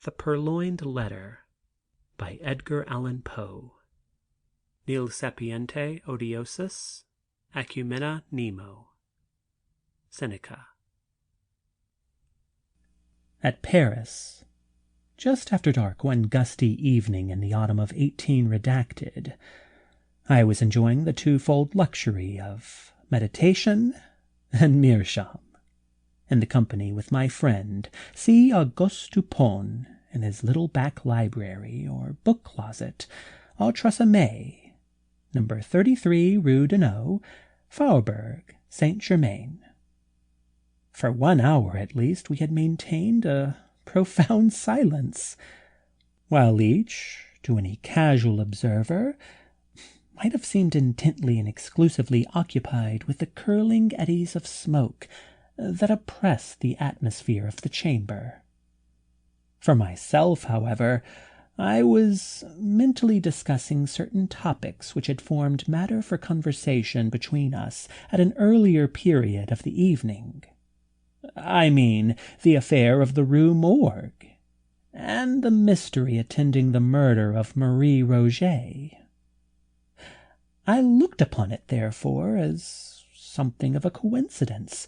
The Purloined Letter by Edgar Allan Poe. Nil sapiente odiosus, acumena nemo. Seneca. At Paris, just after dark one gusty evening in the autumn of 18 redacted, I was enjoying the twofold luxury of meditation and meerschaum, in the company with my friend C. Auguste Dupont, in his little back library or book closet au troisième, No. 33 Rue Dunot, Faubourg Saint-Germain. For 1 hour at least we had maintained a profound silence, while each, to any casual observer, might have seemed intently and exclusively occupied with the curling eddies of smoke that oppressed the atmosphere of the chamber. For myself, however, I was mentally discussing certain topics which had formed matter for conversation between us at an earlier period of the evening. I mean the affair of the Rue Morgue, and the mystery attending the murder of Marie Roget. I looked upon it, therefore, as something of a coincidence,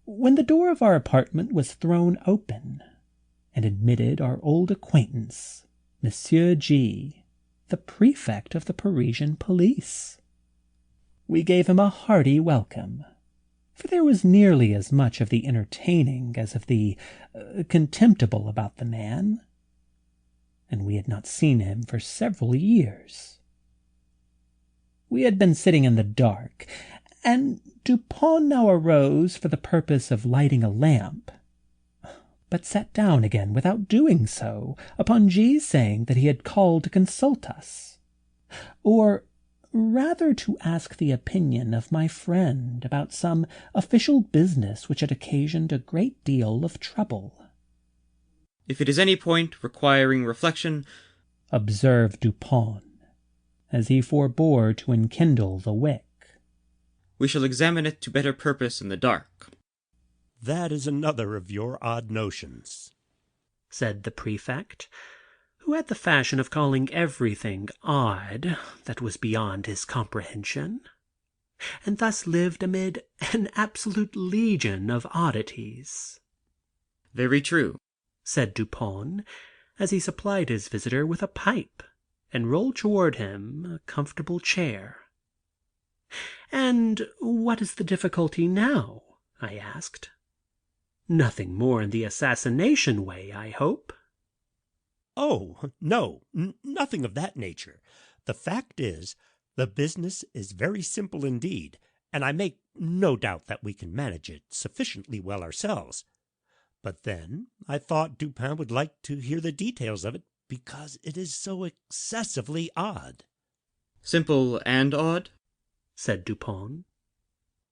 when the door of our apartment was thrown open, and admitted our old acquaintance, Monsieur G., the prefect of the Parisian police. We gave him a hearty welcome, for there was nearly as much of the entertaining as of the contemptible about the man, and we had not seen him for several years. We had been sitting in the dark, and Dupont now arose for the purpose of lighting a lamp, but sat down again without doing so, upon G.'s saying that he had called to consult us, or rather to ask the opinion of my friend about some official business which had occasioned a great deal of trouble. "If it is any point requiring reflection," observed Dupont, as he forbore to enkindle the wick, "we shall examine it to better purpose in the dark." "That is another of your odd notions," said the prefect, who had the fashion of calling everything odd that was beyond his comprehension, and thus lived amid an absolute legion of oddities. "Very true," said Dupont, as he supplied his visitor with a pipe and rolled toward him a comfortable chair. "And what is the difficulty now?" I asked. "Nothing more in the assassination way, I hope?" "Oh, no, nothing of that nature. The fact is, the business is very simple indeed, and I make no doubt that we can manage it sufficiently well ourselves. But then I thought Dupin would like to hear the details of it, because it is so excessively odd." "Simple and odd?" said Dupont.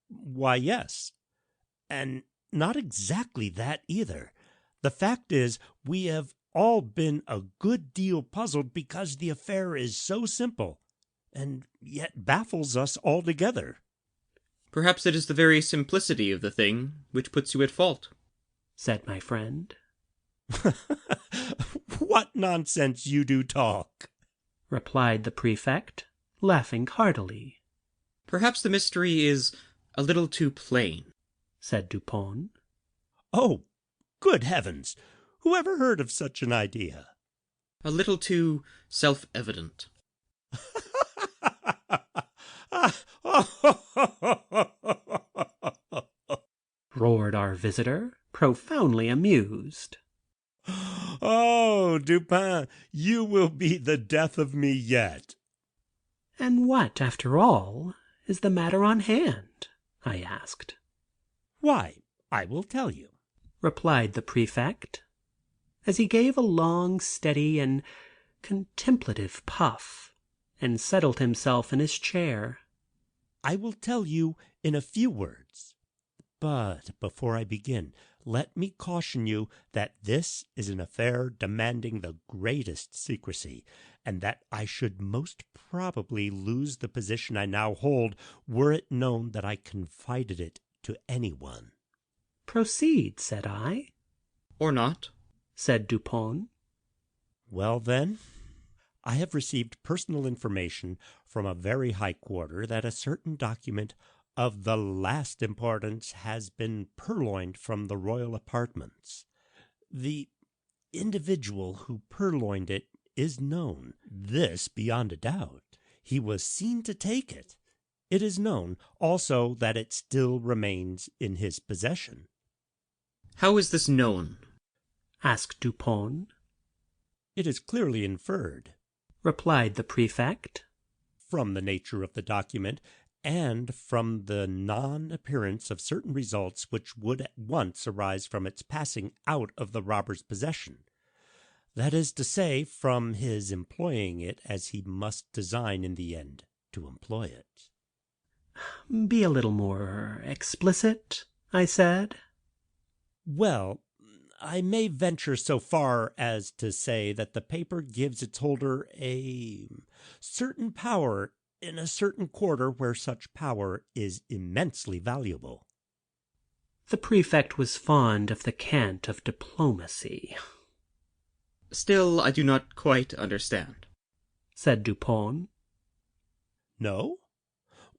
"Why, yes. And not exactly that either. The fact is, we have all been a good deal puzzled because the affair is so simple, and yet baffles us altogether." "Perhaps it is the very simplicity of the thing which puts you at fault," said my friend. "What nonsense you do talk," replied the prefect, laughing heartily. "Perhaps the mystery is a little too plain," said Dupont. "Oh, good heavens! Who ever heard of such an idea?" "A little too self-evident." roared our visitor, profoundly amused. "Oh, Dupin, you will be the death of me yet." "And what, after all, is the matter on hand?" I asked. "Why, I will tell you," replied the prefect, as he gave a long, steady, and contemplative puff, and settled himself in his chair. "I will tell you in a few words. But before I begin, let me caution you that this is an affair demanding the greatest secrecy, and that I should most probably lose the position I now hold were it known that I confided it to anyone." "Proceed," said I. "Or not," said Dupont. Well, then, I have received personal information from a very high quarter that a certain document of the last importance has been purloined from the royal apartments. The individual who purloined it is known. This beyond a doubt. He was seen to take it. It is known also that it still remains in his possession. How is this known? asked Dupin. It is clearly inferred, replied the prefect, from the nature of the document and from the non-appearance of certain results which would at once arise from its passing out of the robber's possession. That is to say, from his employing it as he must design in the end to employ it. Be a little more explicit, I said. Well, I may venture so far as to say that the paper gives its holder a certain power in a certain quarter where such power is immensely valuable. The prefect was fond of the cant of diplomacy. Still, I do not quite understand, said Dupin. No?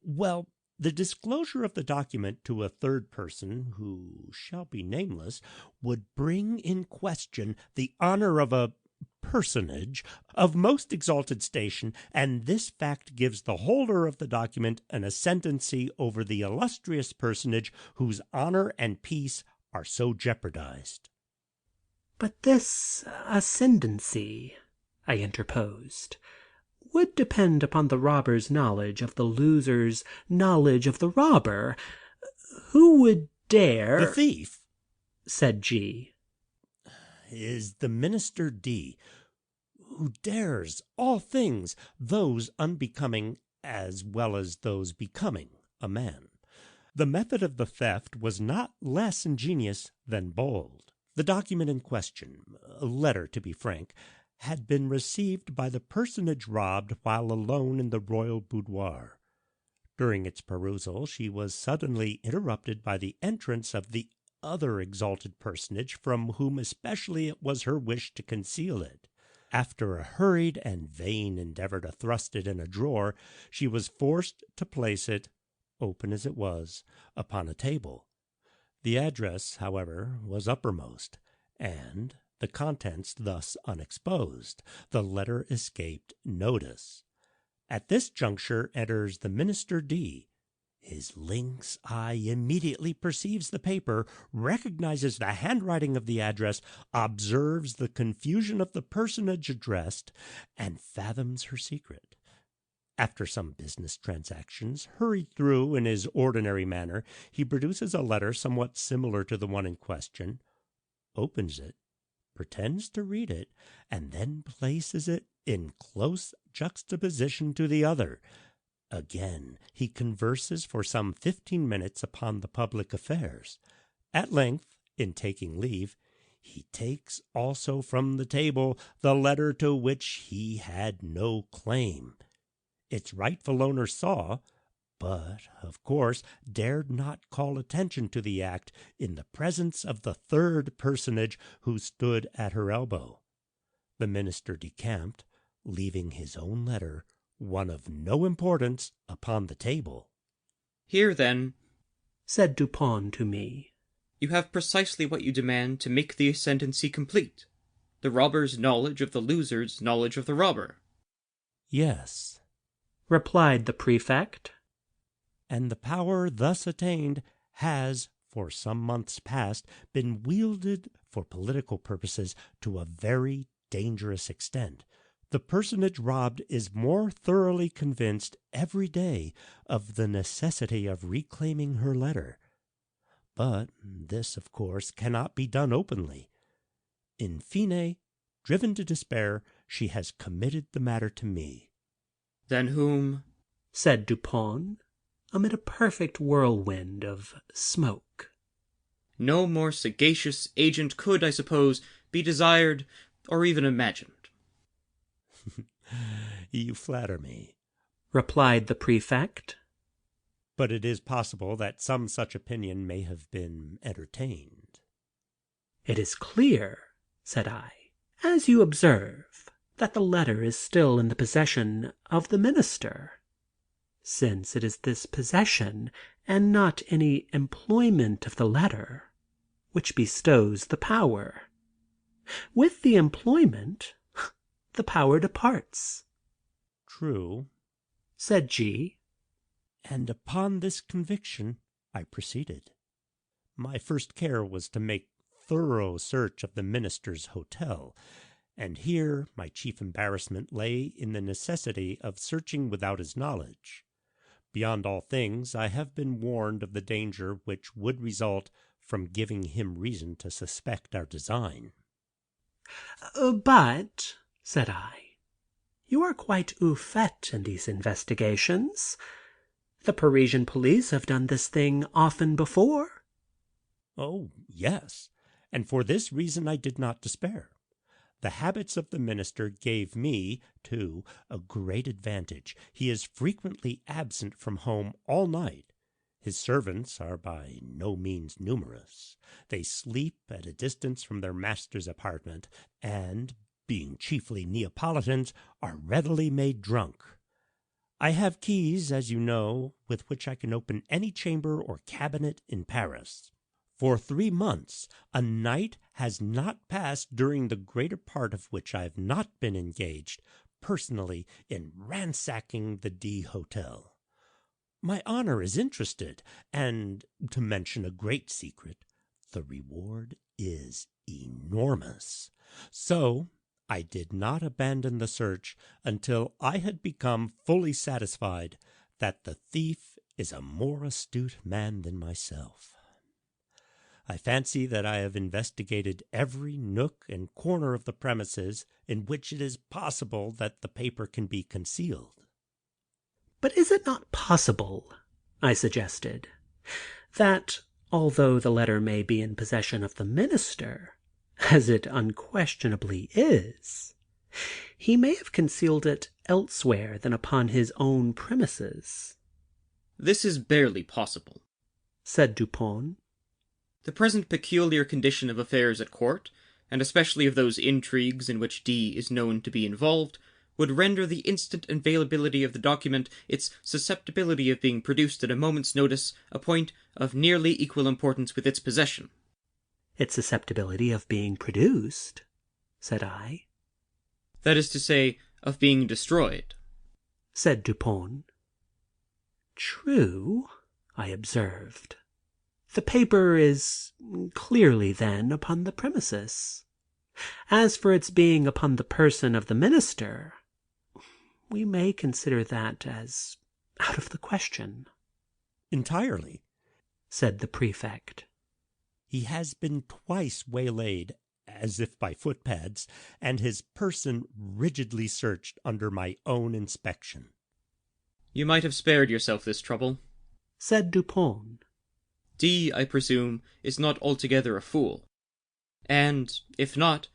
Well, the disclosure of the document to a third person, who shall be nameless, would bring in question the honor of a personage of most exalted station, and this fact gives the holder of the document an ascendancy over the illustrious personage whose honor and peace are so jeopardized. But this ascendancy, I interposed, would depend upon the robber's knowledge of the loser's knowledge of the robber. Who would dare— The thief, said G, is the Minister D, who dares all things, those unbecoming as well as those becoming a man. The method of the theft was not less ingenious than bold. The document in question, a letter to be frank, had been received by the personage robbed while alone in the royal boudoir. During its perusal, she was suddenly interrupted by the entrance of the other exalted personage, from whom especially it was her wish to conceal it. After a hurried and vain endeavor to thrust it in a drawer, she was forced to place it, open as it was, upon a table. The address, however, was uppermost, and, the contents thus unexposed, the letter escaped notice. At this juncture enters the Minister D. His lynx eye immediately perceives the paper, recognizes the handwriting of the address, observes the confusion of the personage addressed, and fathoms her secret. After some business transactions, hurried through in his ordinary manner, he produces a letter somewhat similar to the one in question, opens it, pretends to read it, and then places it in close juxtaposition to the other. Again, he converses for some 15 minutes upon the public affairs. At length, in taking leave, he takes also from the table the letter to which he had no claim. Its rightful owner saw, but, of course, dared not call attention to the act in the presence of the third personage who stood at her elbow. The minister decamped, leaving his own letter, one of no importance, upon the table. Here, then, said Dupin to me, you have precisely what you demand to make the ascendancy complete. The robber's knowledge of the loser's knowledge of the robber. Yes, replied the prefect. And the power thus attained has, for some months past, been wielded for political purposes to a very dangerous extent. The personage robbed is more thoroughly convinced every day of the necessity of reclaiming her letter. But this, of course, cannot be done openly. In fine, driven to despair, she has committed the matter to me. Then whom? Said Dupin, amid a perfect whirlwind of smoke. No more sagacious agent could, I suppose, be desired or even imagined. You flatter me, replied the prefect. But it is possible that some such opinion may have been entertained. It is clear, said I, as you observe, that the letter is still in the possession of the minister, since it is this possession, and not any employment of the letter, which bestows the power. With the employment, the power departs." "True," said G. and upon this conviction I proceeded. My first care was to make thorough search of the minister's hotel, and here my chief embarrassment lay in the necessity of searching without his knowledge. Beyond all things, I have been warned of the danger which would result from giving him reason to suspect our design. "But," said I, "you are quite au fait in these investigations. The Parisian police have done this thing often before." "Oh, yes, and for this reason I did not despair. The habits of the minister gave me, too, a great advantage. He is frequently absent from home all night. His servants are by no means numerous. They sleep at a distance from their master's apartment, and, being chiefly Neapolitans, are readily made drunk. I have keys, as you know, with which I can open any chamber or cabinet in Paris. For 3 months a night has not passed during the greater part of which I have not been engaged personally in ransacking the D Hotel. My honor is interested, and, to mention a great secret, the reward is enormous. So I did not abandon the search until I had become fully satisfied that the thief is a more astute man than myself. I fancy that I have investigated every nook and corner of the premises in which it is possible that the paper can be concealed." "But is it not possible," I suggested, "that, although the letter may be in possession of the minister, as it unquestionably is, he may have concealed it elsewhere than upon his own premises?" This is barely possible, said Dupin. The present peculiar condition of affairs at court, and especially of those intrigues in which D is known to be involved, would render the instant availability of the document, its susceptibility of being produced at a moment's notice, a point of nearly equal importance with its possession. "Its susceptibility of being produced?" said I. "That is to say, of being destroyed," said Dupin. "True," I observed. "The paper is clearly, then, upon the premises. As for its being upon the person of the minister, we may consider that as out of the question." "Entirely," said the prefect. "He has been twice waylaid, as if by footpads, and his person rigidly searched under my own inspection." "You might have spared yourself this trouble," said Dupin. "D, I presume, is not altogether a fool, and, if not,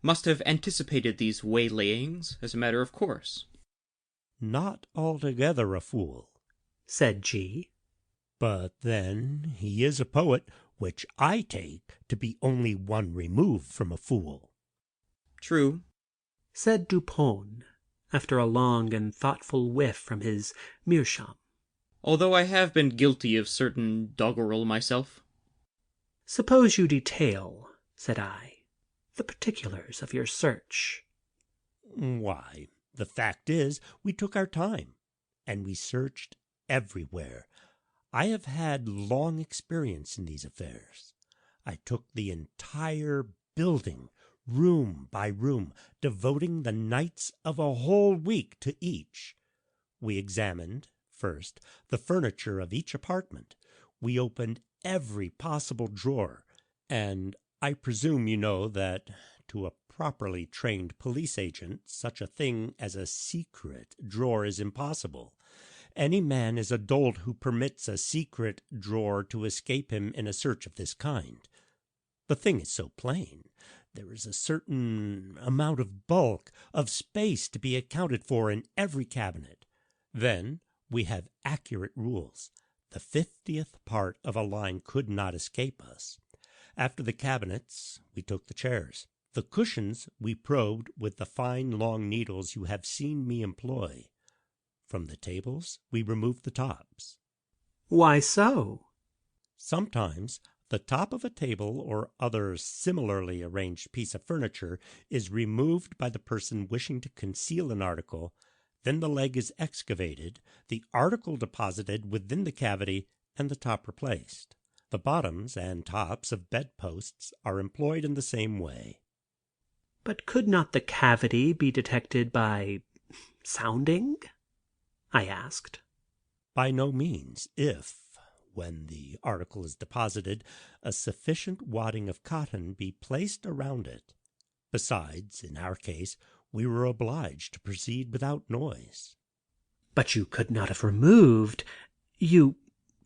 must have anticipated these waylayings as a matter of course." "Not altogether a fool," said G. "but then he is a poet, which I take to be only one remove from a fool." "True," said Dupin, after a long and thoughtful whiff from his meerschaum. "although I have been guilty of certain doggerel myself." "Suppose you detail," said I, "the particulars of your search." "Why, the fact is, we took our time, and we searched everywhere. I have had long experience in these affairs. I took the entire building, room by room, devoting the nights of a whole week to each. We examined, first, the furniture of each apartment. We opened every possible drawer, and I presume you know that, to a properly trained police agent, such a thing as a secret drawer is impossible. Any man is a dolt who permits a secret drawer to escape him in a search of this kind. The thing is so plain. There is a certain amount of bulk, of space to be accounted for in every cabinet. Then we have accurate rules. The 50th part of a line could not escape us. After the cabinets, we took the chairs. The cushions we probed with the fine long needles you have seen me employ. From the tables we removed the tops. Why so? Sometimes the top of a table or other similarly arranged piece of furniture is removed by the person wishing to conceal an article, then the leg is excavated, the article deposited within the cavity, and the top replaced. The bottoms and tops of bedposts are employed in the same way. But could not the cavity be detected by sounding? I asked. By no means, if, when the article is deposited, a sufficient wadding of cotton be placed around it. Besides, in our case, we were obliged to proceed without noise. But you could not have removed, you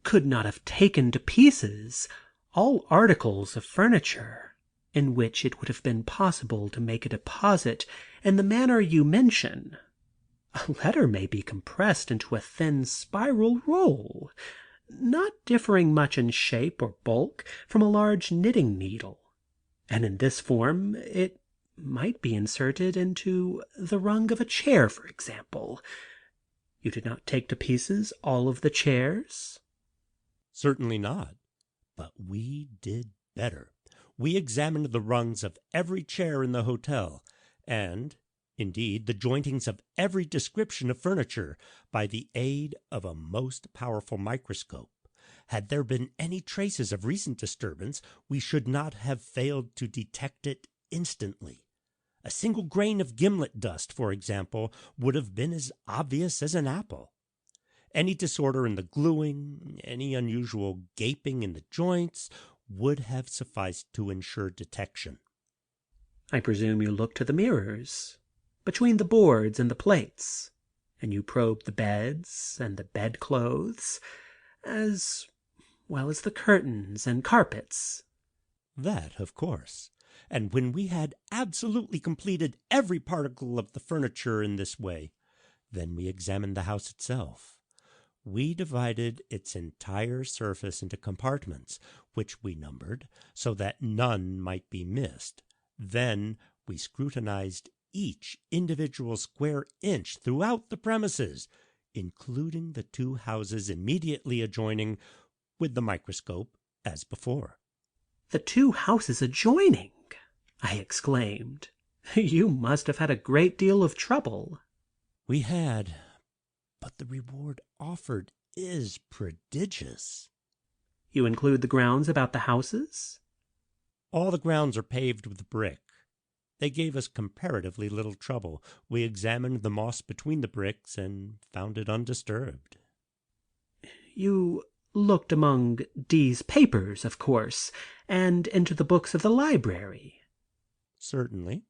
could not have taken to pieces all articles of furniture in which it would have been possible to make a deposit in the manner you mention. A letter may be compressed into a thin spiral roll, not differing much in shape or bulk from a large knitting needle, and in this form it might be inserted into the rung of a chair, for example. You did not take to pieces all of the chairs? Certainly not. But we did better. We examined the rungs of every chair in the hotel, and, indeed, the jointings of every description of furniture, by the aid of a most powerful microscope. Had there been any traces of recent disturbance, we should not have failed to detect it instantly. A single grain of gimlet dust, for example, would have been as obvious as an apple. Any disorder in the gluing, any unusual gaping in the joints, would have sufficed to ensure detection. I presume you looked to the mirrors, between the boards and the plates, and you probed the beds and the bedclothes, as well as the curtains and carpets. That, of course. And when we had absolutely completed every particle of the furniture in this way, then we examined the house itself. We divided its entire surface into compartments, which we numbered, so that none might be missed. Then we scrutinized each individual square inch throughout the premises, including the two houses immediately adjoining, with the microscope, as before. The two houses adjoining! I exclaimed. You must have had a great deal of trouble. We had, but the reward offered is prodigious. You include the grounds about the houses? All the grounds are paved with brick. They gave us comparatively little trouble. We examined the moss between the bricks and found it undisturbed. You looked among D.'s papers, of course, and into the books of the library. Certainly.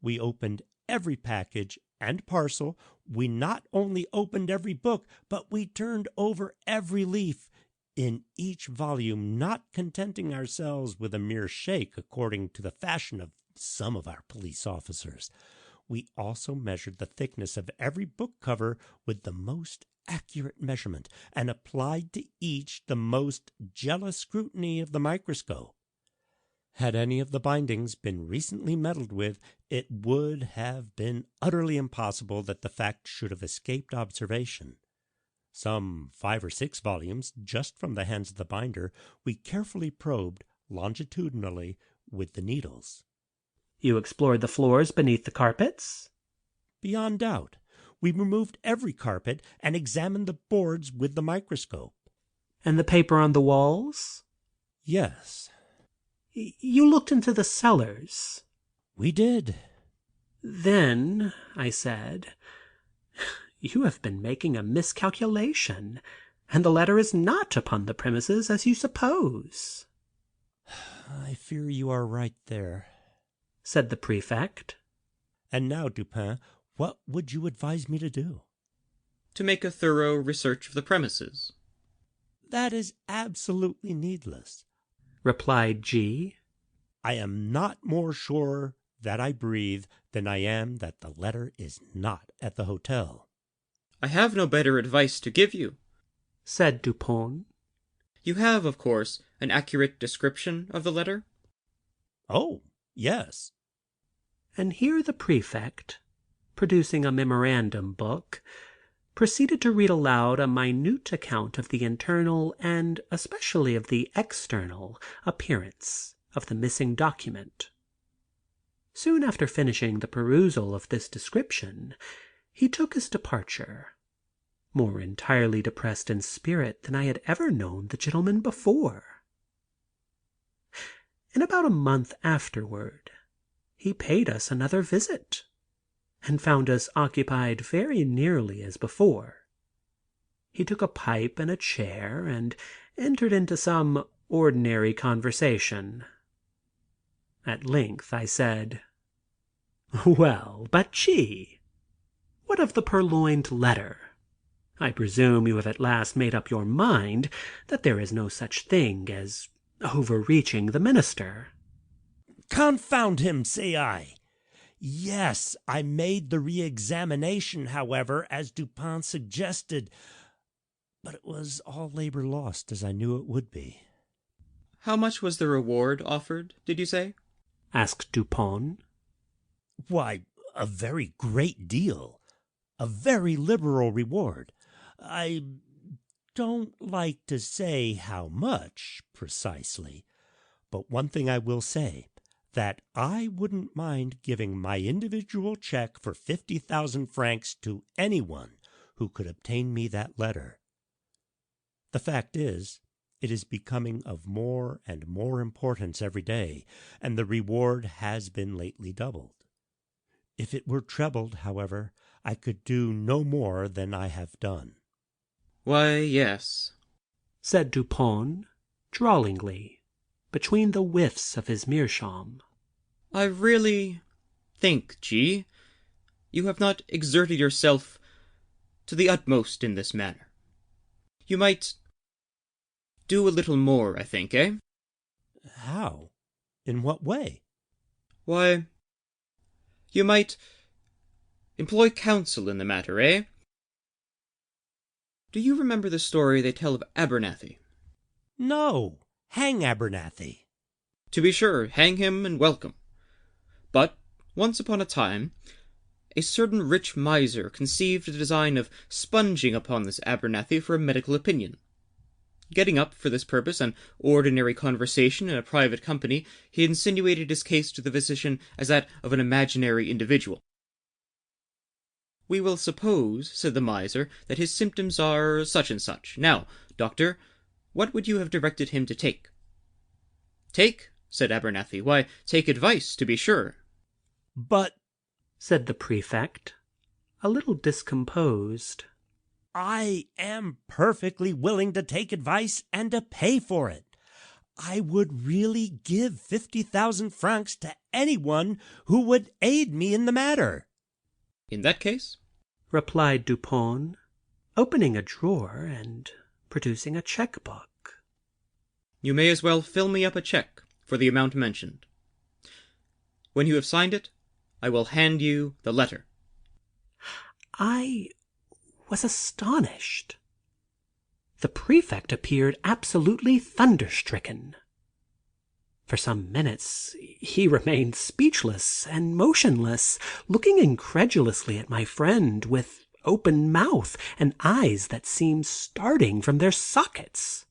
We opened every package and parcel. We not only opened every book, but we turned over every leaf in each volume, not contenting ourselves with a mere shake according to the fashion of some of our police officers. We also measured the thickness of every book cover with the most accurate measurement, and applied to each the most jealous scrutiny of the microscope. Had any of the bindings been recently meddled with, it would have been utterly impossible that the fact should have escaped observation. Some 5 or 6 volumes, just from the hands of the binder, we carefully probed longitudinally with the needles. You explored the floors beneath the carpets? Beyond doubt. We removed every carpet and examined the boards with the microscope. And the paper on the walls? Yes. You looked into the cellars? We did. Then, I said, you have been making a miscalculation, and the letter is not upon the premises as you suppose. I fear you are right there, said the prefect. And now, Dupin, what would you advise me to do? To make a thorough research of the premises. That is absolutely needless, replied G. I am not more sure that I breathe than I am that the letter is not at the hotel. I have no better advice to give you, said Dupin. You have, of course, an accurate description of the letter? Oh, yes, And here the prefect, producing a memorandum book, proceeded to read aloud a minute account of the internal, and especially of the external, appearance of the missing document. Soon after finishing the perusal of this description, he took his departure, more entirely depressed in spirit than I had ever known the gentleman before. In about a month afterward, he paid us another visit, and found us occupied very nearly as before. He took a pipe and a chair, and entered into some ordinary conversation. At length I said, "Well, but gee! What of the Purloined Letter? I presume you have at last made up your mind that there is no such thing as overreaching the minister." Confound him, say I. Yes, I made the re-examination, however, as Dupin suggested, but it was all labor lost, as I knew it would be. How much was the reward offered, did you say? Asked Dupin. Why, a very great deal. A very liberal reward. I don't like to say how much, precisely, but one thing I will say, that I wouldn't mind giving my individual check for 50,000 francs to anyone who could obtain me that letter. The fact is, it is becoming of more and more importance every day, and the reward has been lately doubled. If it were trebled, however, I could do no more than I have done. Why, yes, said Dupin, drawlingly, between the whiffs of his meerschaum. I really think, G, you have not exerted yourself to the utmost in this matter. You might do a little more, I think, eh? How? In what way? Why, you might employ counsel in the matter, eh? Do you remember the story they tell of Abernathy? No, hang Abernathy. To be sure, hang him and welcome. But, once upon a time, a certain rich miser conceived a design of sponging upon this Abernathy for a medical opinion. Getting up, for this purpose, an ordinary conversation in a private company, he insinuated his case to the physician as that of an imaginary individual. "We will suppose," said the miser, "that his symptoms are such and such. Now, doctor, what would you have directed him to take?" "Take?" said Abernathy. "Why, take advice, to be sure." But, said the prefect, a little discomposed. I am perfectly willing to take advice and to pay for it. I would really give 50,000 francs to anyone who would aid me in the matter. "In that case," replied Dupin, opening a drawer and producing a check-book, "you may as well fill me up a check for the amount mentioned. When you have signed it, I will hand you the letter." I was astonished. The prefect appeared absolutely thunderstricken. For some minutes he remained speechless and motionless, looking incredulously at my friend with open mouth and eyes that seemed starting from their sockets.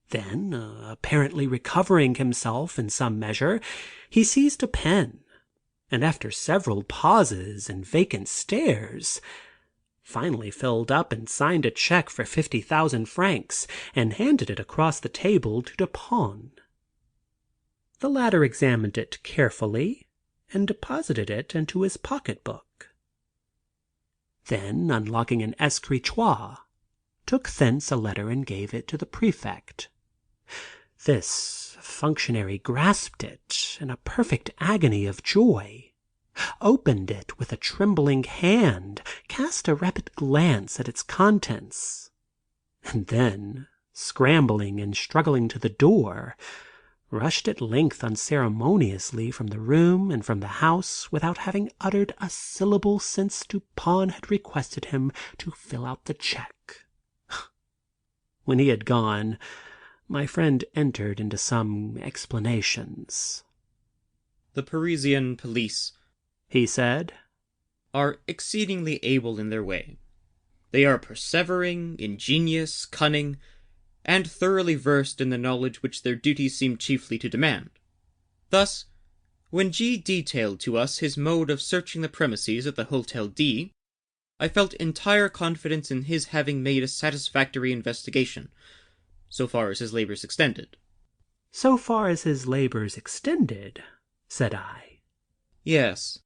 Then, apparently recovering himself in some measure, he seized a pen, and after several pauses and vacant stares, finally filled up and signed a check for 50,000 francs, and handed it across the table to Dupin. The latter examined it carefully, and deposited it into his pocket-book. Then, unlocking an escritoire, took thence a letter and gave it to the prefect. This functionary grasped it in a perfect agony of joy, opened it with a trembling hand, cast a rapid glance at its contents, and then, scrambling and struggling to the door, rushed at length unceremoniously from the room and from the house, without having uttered a syllable since Dupin had requested him to fill out the check. When he had gone, my friend entered into some explanations. "The Parisian police he said, are exceedingly able in their way. They are persevering, ingenious, cunning, and thoroughly versed in the knowledge which their duties seem chiefly to demand. Thus, when G detailed to us his mode of searching the premises at the Hotel D, I felt entire confidence in his having made a satisfactory investigation, so far as his labors extended. So far as his labors extended, said I. Yes,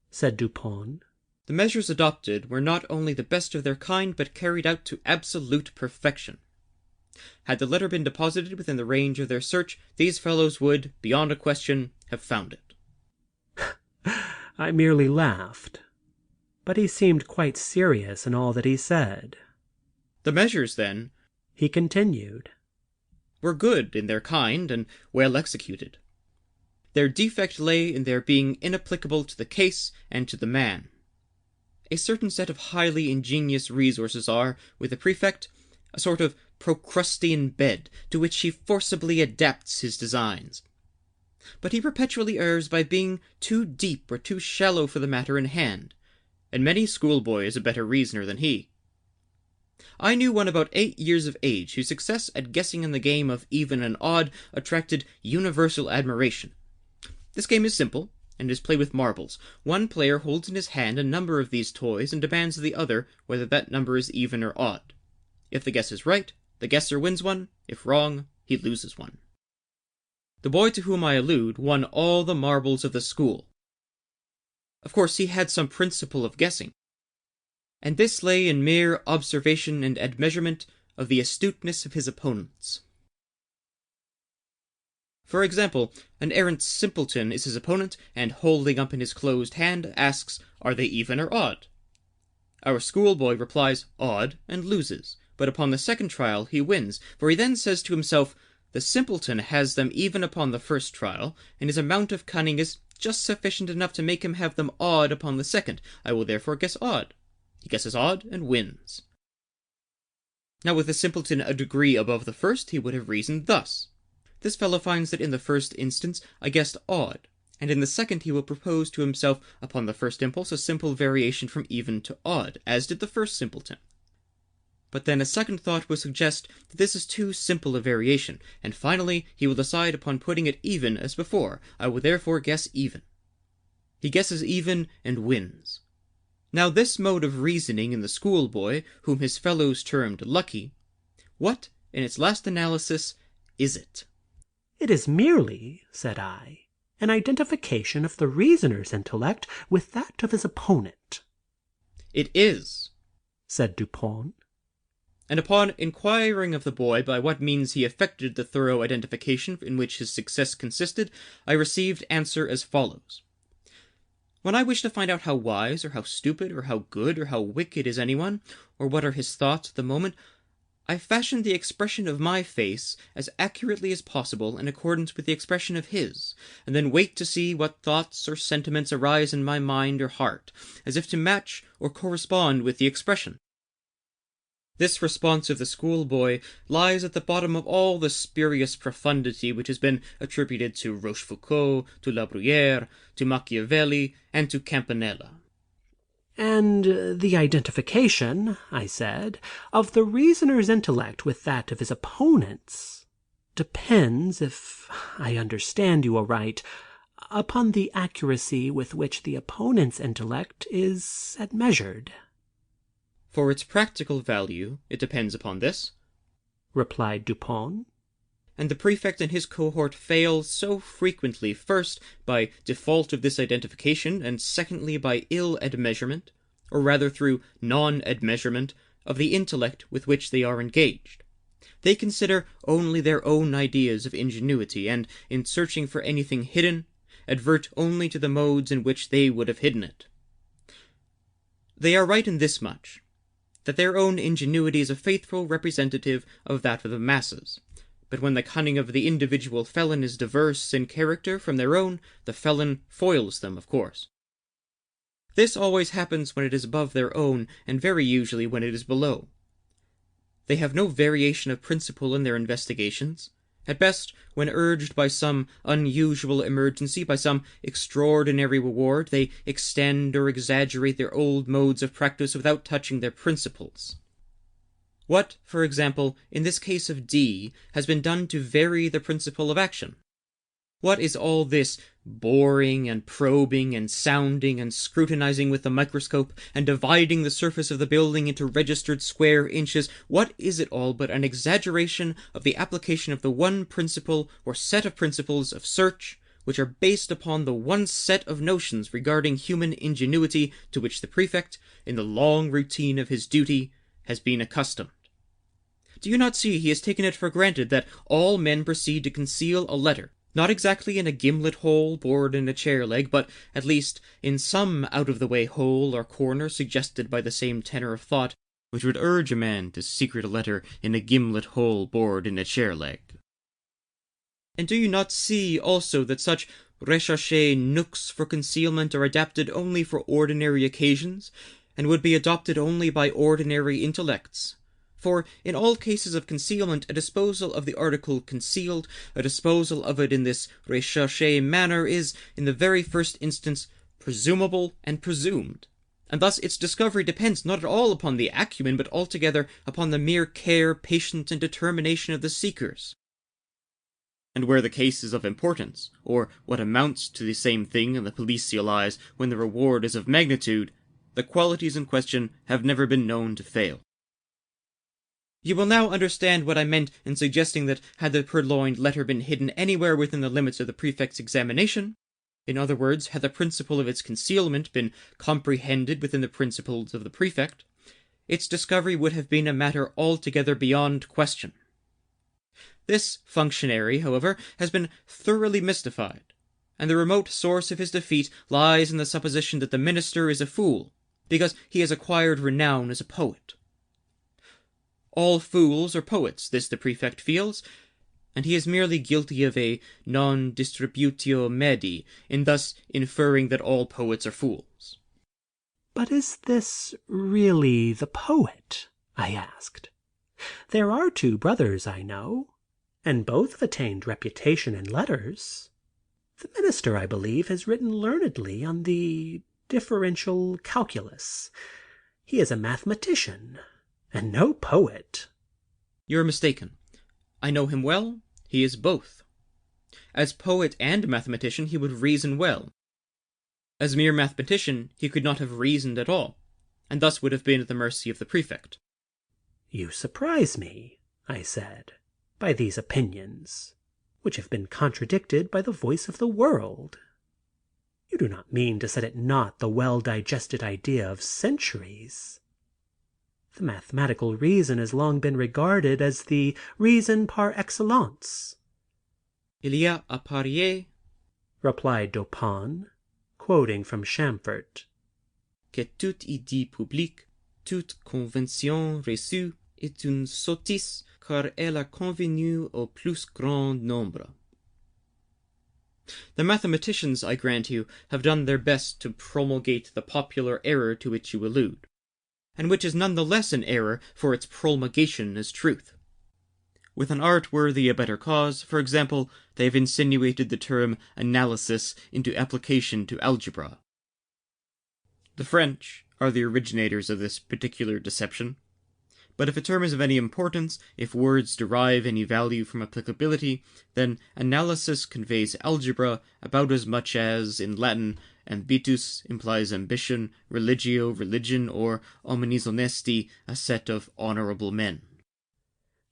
said Dupin. The measures adopted were not only the best of their kind, but carried out to absolute perfection. Had the letter been deposited within the range of their search, these fellows would, beyond a question, have found it. I merely laughed, but he seemed quite serious in all that he said. The measures, then, he continued, were good in their kind and well executed. Their defect lay in their being inapplicable to the case and to the man. A certain set of highly ingenious resources are, with the prefect, a sort of Procrustean bed to which he forcibly adapts his designs. But he perpetually errs by being too deep or too shallow for the matter in hand, and many schoolboy is a better reasoner than he. I knew one about 8 years of age whose success at guessing in the game of even and odd attracted universal admiration. This game is simple, and is played with marbles. One player holds in his hand a number of these toys and demands of the other whether that number is even or odd. If the guess is right, the guesser wins one. If wrong, he loses one. The boy to whom I allude won all the marbles of the school. Of course, he had some principle of guessing, and this lay in mere observation and admeasurement of the astuteness of his opponents. For example, an errant simpleton is his opponent, and holding up in his closed hand, asks, "Are they even or odd?" Our schoolboy replies, "Odd," and loses, but upon the second trial he wins, for he then says to himself, "The simpleton has them even upon the first trial, and his amount of cunning is just sufficient enough to make him have them odd upon the second. I will therefore guess odd." He guesses odd, and wins. Now with the simpleton a degree above the first, he would have reasoned thus: "This fellow finds that in the first instance I guessed odd, and in the second he will propose to himself upon the first impulse a simple variation from even to odd, as did the first simpleton. But then a second thought will suggest that this is too simple a variation, and finally he will decide upon putting it even as before. I will therefore guess even." He guesses even and wins. Now this mode of reasoning in the schoolboy, whom his fellows termed lucky, what, in its last analysis, is it? "It is merely," said I, "an identification of the reasoner's intellect with that of his opponent." "It is," said Dupin. And upon inquiring of the boy by what means he effected the thorough identification in which his success consisted, I received answer as follows. When I wish to find out how wise, or how stupid, or how good, or how wicked is anyone, or what are his thoughts at the moment, I fashion the expression of my face as accurately as possible in accordance with the expression of his, and then wait to see what thoughts or sentiments arise in my mind or heart, as if to match or correspond with the expression. This response of the schoolboy lies at the bottom of all the spurious profundity which has been attributed to Rochefoucauld, to La Bruyère, to Machiavelli, and to Campanella. "And the identification," I said, "of the reasoner's intellect with that of his opponents depends, if I understand you aright, upon the accuracy with which the opponent's intellect is admeasured." For its practical value, it depends upon this, replied Dupin. And the prefect and his cohort fail so frequently, first, by default of this identification, and secondly, by ill admeasurement, or rather through non-admeasurement, of the intellect with which they are engaged. They consider only their own ideas of ingenuity, and, in searching for anything hidden, advert only to the modes in which they would have hidden it. They are right in this much, that their own ingenuity is a faithful representative of that of the masses, but when the cunning of the individual felon is diverse in character from their own, the felon foils them, of course. This always happens when it is above their own, and very usually when it is below. They have no variation of principle in their investigations, At best, when urged by some unusual emergency, by some extraordinary reward, they extend or exaggerate their old modes of practice without touching their principles. What, for example, in this case of D, has been done to vary the principle of action? What is all this boring and probing and sounding and scrutinizing with the microscope and dividing the surface of the building into registered square inches? What is it all but an exaggeration of the application of the one principle or set of principles of search, which are based upon the one set of notions regarding human ingenuity to which the prefect, in the long routine of his duty, has been accustomed? Do you not see he has taken it for granted that all men proceed to conceal a letter, not exactly in a gimlet hole bored in a chair leg, but at least in some out-of-the-way hole or corner suggested by the same tenor of thought which would urge a man to secrete a letter in a gimlet hole bored in a chair leg? And do you not see also that such recherché nooks for concealment are adapted only for ordinary occasions, and would be adopted only by ordinary intellects? For in all cases of concealment, a disposal of the article concealed, a disposal of it in this recherché manner, is, in the very first instance, presumable and presumed, and thus its discovery depends not at all upon the acumen, but altogether upon the mere care, patience, and determination of the seekers. And where the case is of importance, or what amounts to the same thing in the policial eyes when the reward is of magnitude, the qualities in question have never been known to fail. You will now understand what I meant in suggesting that had the Purloined Letter been hidden anywhere within the limits of the prefect's examination, in other words, had the principle of its concealment been comprehended within the principles of the prefect, its discovery would have been a matter altogether beyond question. This functionary, however, has been thoroughly mystified, and the remote source of his defeat lies in the supposition that the minister is a fool, because he has acquired renown as a poet. All fools are poets, this the prefect feels, and he is merely guilty of a non distributio medi in thus inferring that all poets are fools. "But is this really the poet?" I asked. "There are two brothers, I know, and both have attained reputation in letters. The minister, I believe, has written learnedly on the differential calculus. He is a mathematician, and no poet." You are mistaken. I know him well. He is both. As poet and mathematician, he would reason well. As mere mathematician, he could not have reasoned at all, and thus would have been at the mercy of the prefect. "You surprise me," I said, "by these opinions, which have been contradicted by the voice of the world. You do not mean to set at naught the well-digested idea of centuries. The mathematical reason has long been regarded as the reason par excellence." Il y a à parier, replied Dupin, quoting from Chamfort, que toute idée publique, toute convention reçue est une sottise, car elle a convenu au plus grand nombre. The mathematicians, I grant you, have done their best to promulgate the popular error to which you allude, and which is none the less an error for its promulgation as truth. With an art worthy a better cause, for example, they have insinuated the term analysis into application to algebra. The French are the originators of this particular deception. But if a term is of any importance, if words derive any value from applicability, then analysis conveys algebra about as much as, in Latin, ambitus implies ambition, religio religion, or homines honesti a set of honorable men.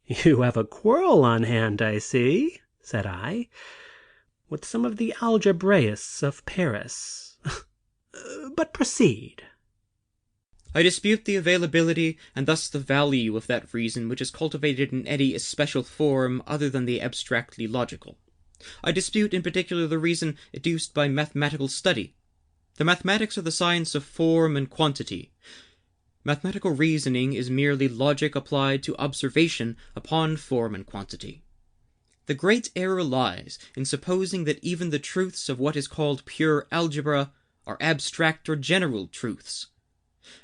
"You have a quarrel on hand, I see," said I, "with some of the algebraists of Paris. But proceed." I dispute the availability and thus the value of that reason which is cultivated in any especial form other than the abstractly logical. I dispute in particular the reason adduced by mathematical study. The mathematics are the science of form and quantity. Mathematical reasoning is merely logic applied to observation upon form and quantity. The great error lies in supposing that even the truths of what is called pure algebra are abstract or general truths.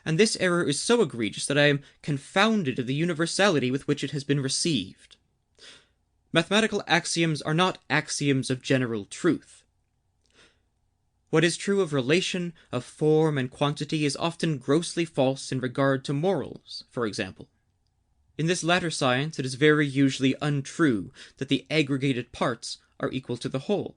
And this error is so egregious that I am confounded at the universality with which it has been received. Mathematical axioms are not axioms of general truth. What is true of relation, of form and quantity is often grossly false in regard to morals, for example. In this latter science it is very usually untrue that the aggregated parts are equal to the whole.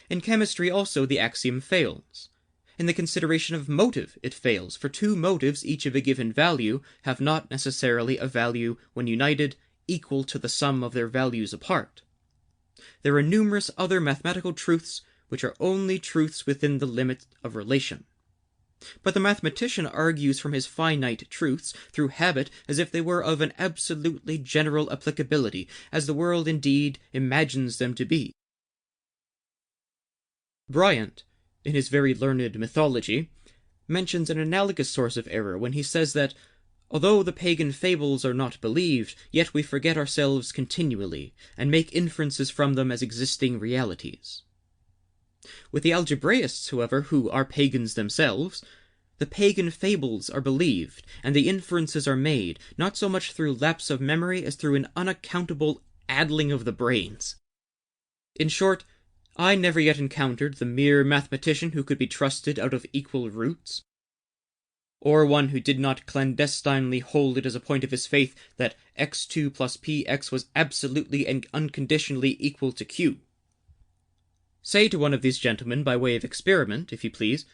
In chemistry also the axiom fails. In the consideration of motive it fails, for two motives each of a given value have not necessarily a value when united equal to the sum of their values apart. There are numerous other mathematical truths which are only truths within the limit of relation. But the mathematician argues from his finite truths through habit as if they were of an absolutely general applicability, as the world indeed imagines them to be. Bryant, in his very learned mythology, mentions an analogous source of error when he says that, although the pagan fables are not believed, yet we forget ourselves continually, and make inferences from them as existing realities. With the algebraists, however, who are pagans themselves, the pagan fables are believed, and the inferences are made, not so much through lapse of memory as through an unaccountable addling of the brains. In short, I never yet encountered the mere mathematician who could be trusted out of equal roots, or one who did not clandestinely hold it as a point of his faith that x2 plus px was absolutely and unconditionally equal to q. Say to one of these gentlemen, by way of experiment, if you please,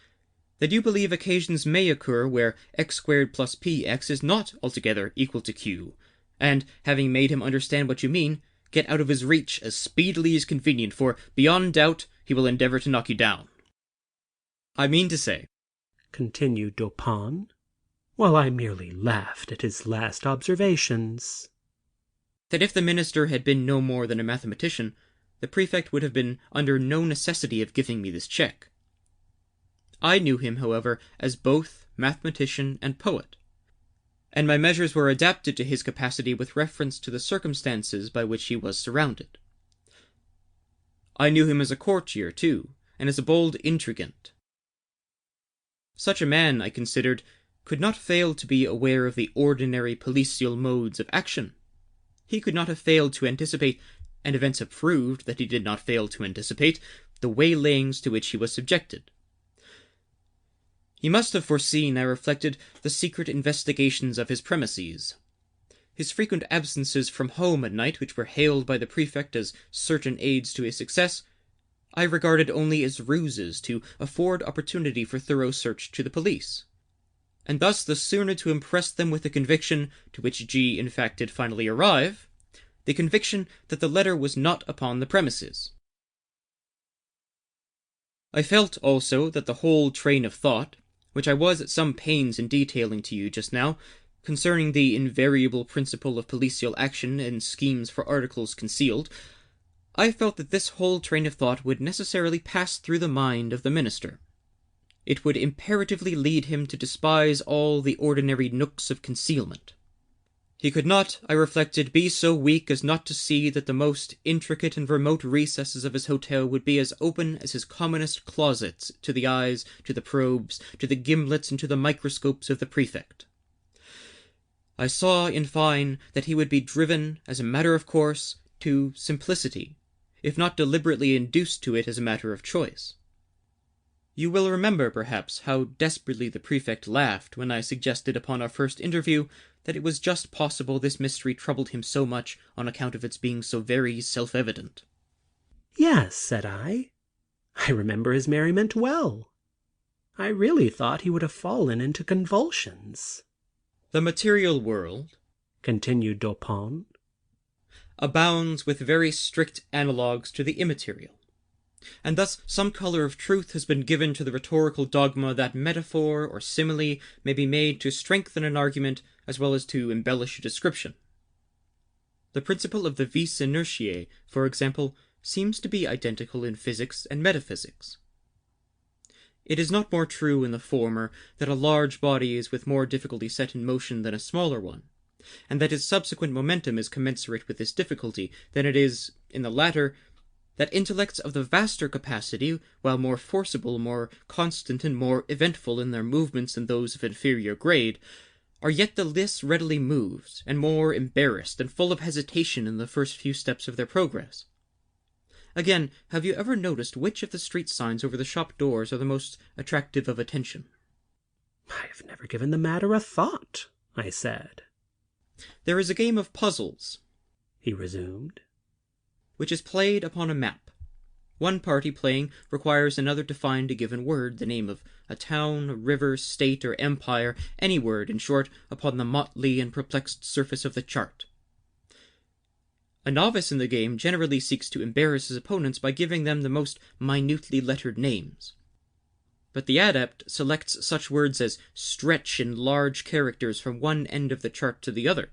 that you believe occasions may occur where x squared plus px is not altogether equal to q, and, having made him understand what you mean, get out of his reach as speedily as convenient, for, beyond doubt, he will endeavor to knock you down. I mean to say, continued Dupin, while I merely laughed at his last observations, that if the minister had been no more than a mathematician, the prefect would have been under no necessity of giving me this check. I knew him, however, as both mathematician and poet, and my measures were adapted to his capacity with reference to the circumstances by which he was surrounded. I knew him as a courtier, too, and as a bold intrigant. Such a man, I considered, could not fail to be aware of the ordinary policial modes of action. He could not have failed to anticipate, and events have proved that he did not fail to anticipate, the waylayings to which he was subjected. He must have foreseen, I reflected, the secret investigations of his premises. His frequent absences from home at night, which were hailed by the prefect as certain aids to his success, I regarded only as ruses to afford opportunity for thorough search to the police, and thus the sooner to impress them with the conviction, to which G in fact did finally arrive, the conviction that the letter was not upon the premises. I felt also that the whole train of thought, which I was at some pains in detailing to you just now, concerning the invariable principle of policial action and schemes for articles concealed, I felt that this whole train of thought would necessarily pass through the mind of the minister. It would imperatively lead him to despise all the ordinary nooks of concealment. He could not, I reflected, be so weak as not to see that the most intricate and remote recesses of his hotel would be as open as his commonest closets to the eyes, to the probes, to the gimlets, and to the microscopes of the prefect. I saw, in fine, that he would be driven, as a matter of course, to simplicity, if not deliberately induced to it as a matter of choice. You will remember, perhaps, how desperately the prefect laughed when I suggested upon our first interview that it was just possible this mystery troubled him so much on account of its being so very self-evident. Yes, said I remember his merriment well. I really thought he would have fallen into convulsions. The material world, continued Dupin, abounds with very strict analogues to the immaterial, and thus some color of truth has been given to the rhetorical dogma that metaphor or simile may be made to strengthen an argument as well as to embellish a description. The principle of the vis inertiae, for example, seems to be identical in physics and metaphysics. It is not more true in the former that a large body is with more difficulty set in motion than a smaller one, and that its subsequent momentum is commensurate with this difficulty, than it is, in the latter, that intellects of the vaster capacity, while more forcible, more constant, and more eventful in their movements than those of inferior grade, are yet the less readily moved, and more embarrassed, and full of hesitation in the first few steps of their progress. Again, have you ever noticed which of the street signs over the shop doors are the most attractive of attention? I have never given the matter a thought, I said. There is a game of puzzles, he resumed, which is played upon a map. One party playing requires another to find a given word, the name of a town, a river, state, or empire, any word, in short, upon the motley and perplexed surface of the chart. A novice in the game generally seeks to embarrass his opponents by giving them the most minutely lettered names. But the adept selects such words as stretch in large characters from one end of the chart to the other.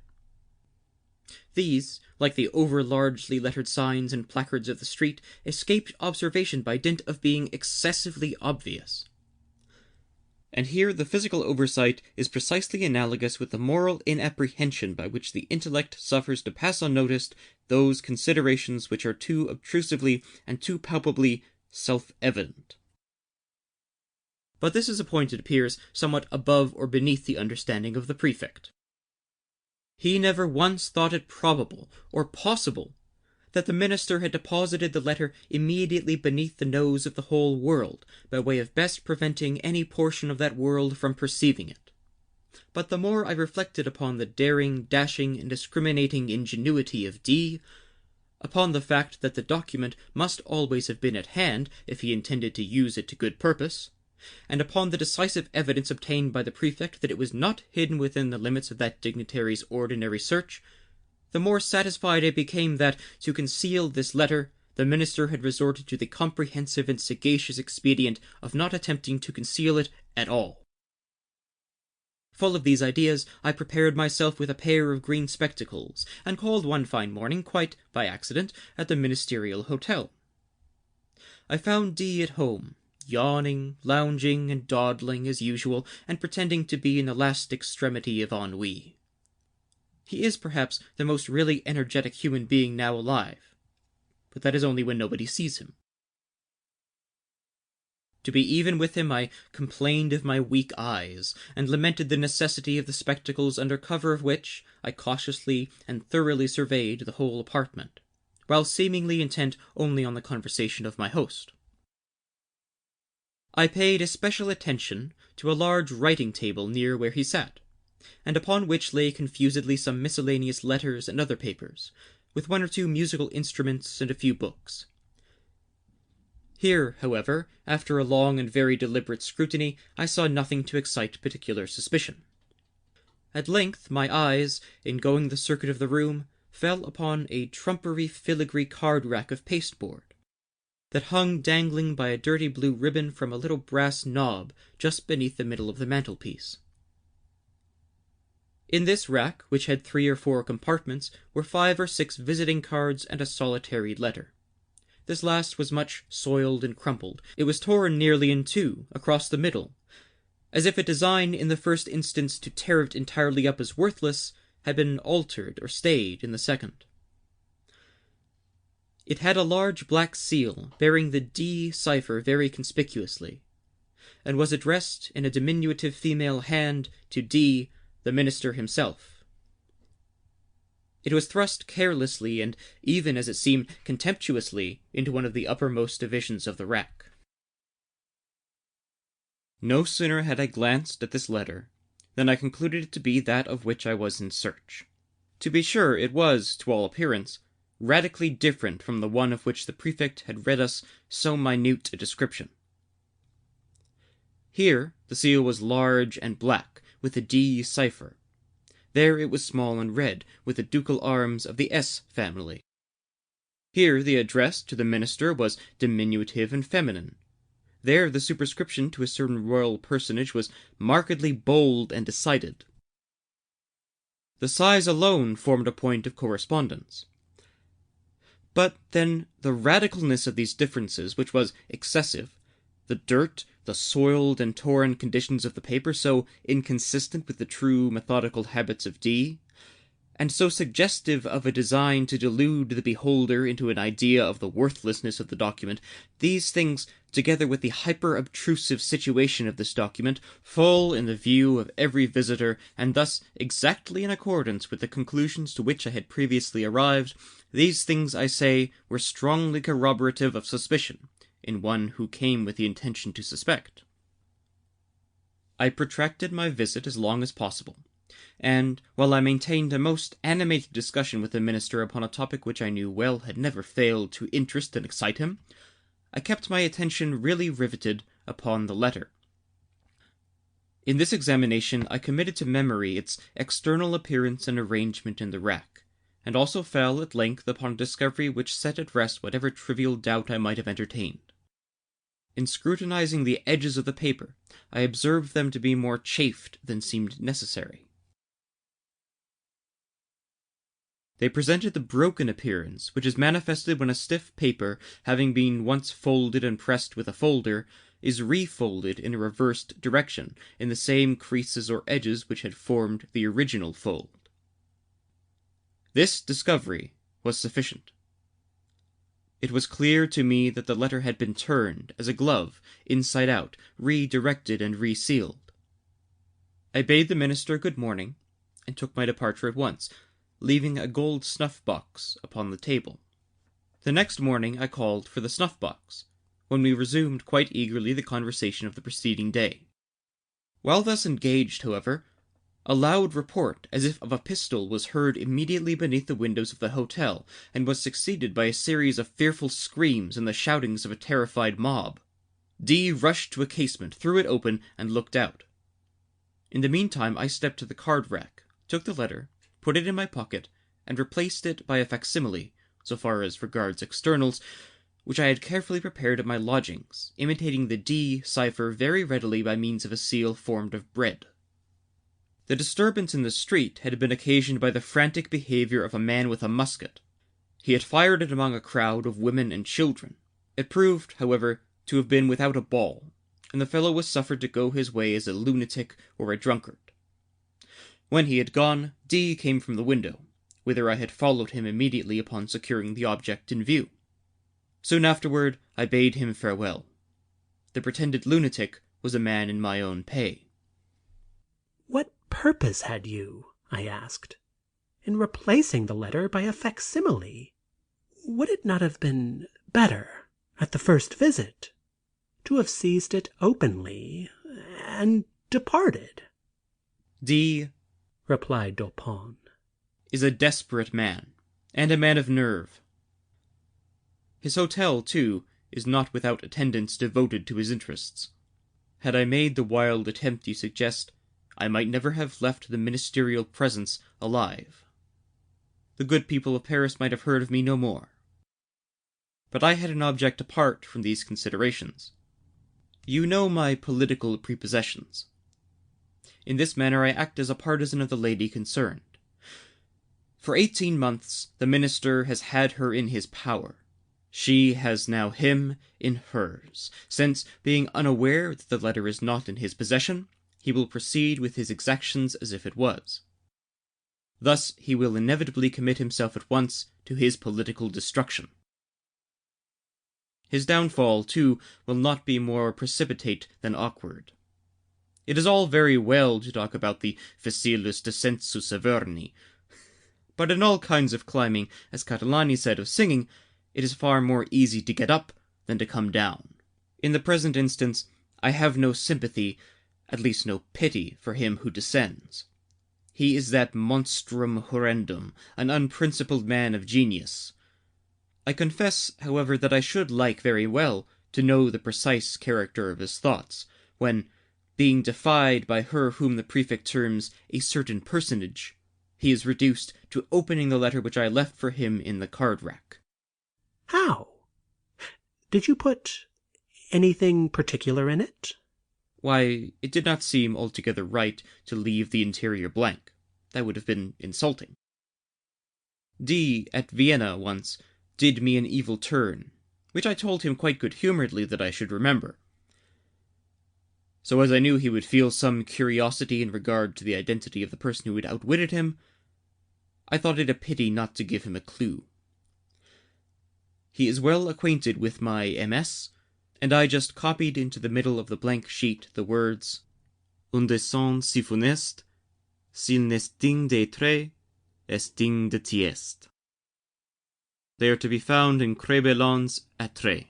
These, like the over-largely lettered signs and placards of the street, escaped observation by dint of being excessively obvious. And here the physical oversight is precisely analogous with the moral inapprehension by which the intellect suffers to pass unnoticed those considerations which are too obtrusively and too palpably self-evident. But this is a point, it appears, somewhat above or beneath the understanding of the prefect. He never once thought it probable or possible that the minister had deposited the letter immediately beneath the nose of the whole world, by way of best preventing any portion of that world from perceiving it. But the more I reflected upon the daring, dashing, and discriminating ingenuity of D, upon the fact that the document must always have been at hand if he intended to use it to good purpose, and upon the decisive evidence obtained by the prefect that it was not hidden within the limits of that dignitary's ordinary search, the more satisfied I became that, to conceal this letter, the minister had resorted to the comprehensive and sagacious expedient of not attempting to conceal it at all. Full of these ideas, I prepared myself with a pair of green spectacles, and called one fine morning, quite by accident, at the ministerial hotel. I found D at home, yawning, lounging, and dawdling as usual, and pretending to be in the last extremity of ennui. He is, perhaps, the most really energetic human being now alive, but that is only when nobody sees him. To be even with him, I complained of my weak eyes, and lamented the necessity of the spectacles, under cover of which I cautiously and thoroughly surveyed the whole apartment, while seemingly intent only on the conversation of my host. I paid especial attention to a large writing-table near where he sat, and upon which lay confusedly some miscellaneous letters and other papers, with one or two musical instruments and a few books. Here, however, after a long and very deliberate scrutiny, I saw nothing to excite particular suspicion. At length my eyes, in going the circuit of the room, fell upon a trumpery filigree card-rack of pasteboard, that hung dangling by a dirty blue ribbon from a little brass knob just beneath the middle of the mantelpiece. In this rack, which had 3 or 4 compartments, were 5 or 6 visiting cards and a solitary letter. This last was much soiled and crumpled. It was torn nearly in two, across the middle, as if a design in the first instance to tear it entirely up as worthless had been altered or stayed in the second. It had a large black seal, bearing the D cipher very conspicuously, and was addressed in a diminutive female hand to D, the minister himself. It was thrust carelessly, and even, as it seemed, contemptuously, into one of the uppermost divisions of the rack. No sooner had I glanced at this letter than I concluded it to be that of which I was in search. To be sure, it was, to all appearance, radically different from the one of which the prefect had read us so minute a description. Here the seal was large and black, with the D cipher. There it was small and red, with the ducal arms of the S family. Here the address to the minister was diminutive and feminine. There the superscription to a certain royal personage was markedly bold and decided. The size alone formed a point of correspondence. But then the radicalness of these differences, which was excessive, the dirt, the soiled and torn conditions of the paper, so inconsistent with the true methodical habits of D, and so suggestive of a design to delude the beholder into an idea of the worthlessness of the document, these things together with the hyper-obtrusive situation of this document, full in the view of every visitor, and thus exactly in accordance with the conclusions to which I had previously arrived, these things, I say, were strongly corroborative of suspicion, in one who came with the intention to suspect. I protracted my visit as long as possible, and, while I maintained a most animated discussion with the minister upon a topic which I knew well had never failed to interest and excite him, I kept my attention really riveted upon the letter. In this examination I committed to memory its external appearance and arrangement in the rack, and also fell at length upon a discovery which set at rest whatever trivial doubt I might have entertained. In scrutinizing the edges of the paper, I observed them to be more chafed than seemed necessary. They presented the broken appearance which is manifested when a stiff paper, having been once folded and pressed with a folder, is refolded in a reversed direction, in the same creases or edges which had formed the original fold. This discovery was sufficient. It was clear to me that the letter had been turned, as a glove, inside out, redirected and resealed. I bade the minister good morning, and took my departure at once, leaving a gold snuff-box upon the table. The next morning I called for the snuff-box, when we resumed quite eagerly the conversation of the preceding day. While thus engaged, however, a loud report, as if of a pistol, was heard immediately beneath the windows of the hotel, and was succeeded by a series of fearful screams and the shoutings of a terrified mob. D rushed to a casement, threw it open, and looked out. In the meantime I stepped to the card-rack, took the letter, put it in my pocket, and replaced it by a facsimile, so far as regards externals, which I had carefully prepared at my lodgings, imitating the D cipher very readily by means of a seal formed of bread. The disturbance in the street had been occasioned by the frantic behavior of a man with a musket. He had fired it among a crowd of women and children. It proved, however, to have been without a ball, and the fellow was suffered to go his way as a lunatic or a drunkard. When he had gone, D came from the window, whither I had followed him immediately upon securing the object in view. Soon afterward I bade him farewell. The pretended lunatic was a man in my own pay. "What purpose had you," I asked, "in replacing the letter by a facsimile? Would it not have been better, at the first visit, to have seized it openly and departed?" D, replied Dupin, is a desperate man, and a man of nerve. His hotel, too, is not without attendants devoted to his interests. Had I made the wild attempt you suggest, I might never have left the ministerial presence alive. The good people of Paris might have heard of me no more. But I had an object apart from these considerations. You know my political prepossessions. In this manner I act as a partisan of the lady concerned. For 18 months the minister has had her in his power. She has now him in hers, since, being unaware that the letter is not in his possession, he will proceed with his exactions as if it was. Thus he will inevitably commit himself at once to his political destruction. His downfall, too, will not be more precipitate than awkward. It is all very well to talk about the facilus descensus Averni, but in all kinds of climbing, as Catalani said of singing, it is far more easy to get up than to come down. In the present instance, I have no sympathy, at least no pity, for him who descends. He is that monstrum horrendum, an unprincipled man of genius. I confess, however, that I should like very well to know the precise character of his thoughts, when, being defied by her whom the prefect terms a certain personage, he is reduced to opening the letter which I left for him in the card-rack. "How? Did you put anything particular in it?" Why, it did not seem altogether right to leave the interior blank. That would have been insulting. D, at Vienna once, did me an evil turn, which I told him quite good-humouredly that I should remember. So as I knew he would feel some curiosity in regard to the identity of the person who had outwitted him, I thought it a pity not to give him a clue. He is well acquainted with my MS., and I just copied into the middle of the blank sheet the words Un descend si funeste, s'il n'est digne d'être, est digne de tieste. They are to be found in Crébelon's Atre.